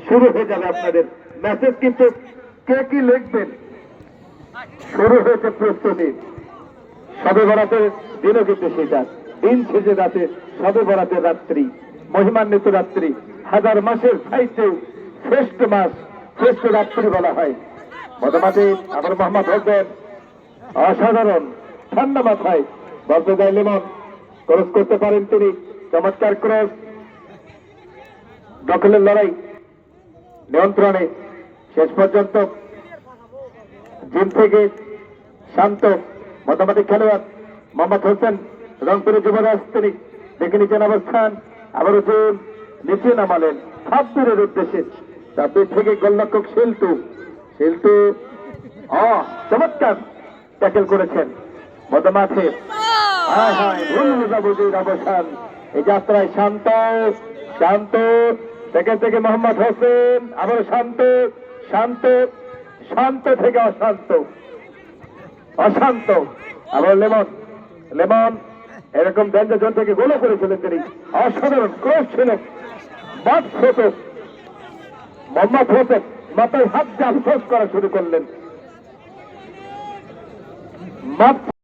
শুরু হয়ে যাবে আপনাদের মেসেজ, কিন্তু কে কি লিখবেন শুরু হয়েছে প্রস্তুতি। সবে বরাতের দিনও কিন্তু সেটা, দিন শেষে রাতে সবে বরাতের রাত্রি, মহিমান্বিত রাত্রি, হাজার মাসের চাইতেও শ্রেষ্ঠ মাস, শ্রেষ্ঠ রাত্রি বলা হয়। মধ্যমাঠে আবার মোহাম্মদ হোসেন অসাধারণ ঠান্ডা মাথায় বলতে যায় লেমন, ক্রস করতে পারেন তিনি, চমৎকার ক্রস, দখলের লড়াই নিয়ন্ত্রণে শেষ পর্যন্ত জিম থেকে শান্ত মধ্যমাঠে খেলোয়াড় মোহাম্মদ হোসেন, রংপুরের যুবরাজ তিনি দেখে নিচ্ছেন অবস্থান, আবারও জিম নিচে নামালেন সাব্বিরের উদ্দেশ্যে, সাব্বির থেকে গোলরক্ষক শিল্টু, শিল্টু চমৎকার ট্যাকেল করেছেন মধ্যমাঠে। হায় হায় ভুল বুঝাবুঝির অবসান এই যাত্রায়। শান্ত শান্ত সেখান থেকে মোহাম্মদ হোসেন, আবার শান্ত শান্ত শান্ত থেকে অশান্ত অশান্ত, আবার লেমন, লেমন এরকম ডেঞ্জার জোন থেকে গোলও করেছিলেন তিনি, অসাধারণ ক্রস ছিল। বাদ ছোট মোহাম্মদ হোসেন মাথায় হাত দিয়ে আফসোস করা শুরু করলেন।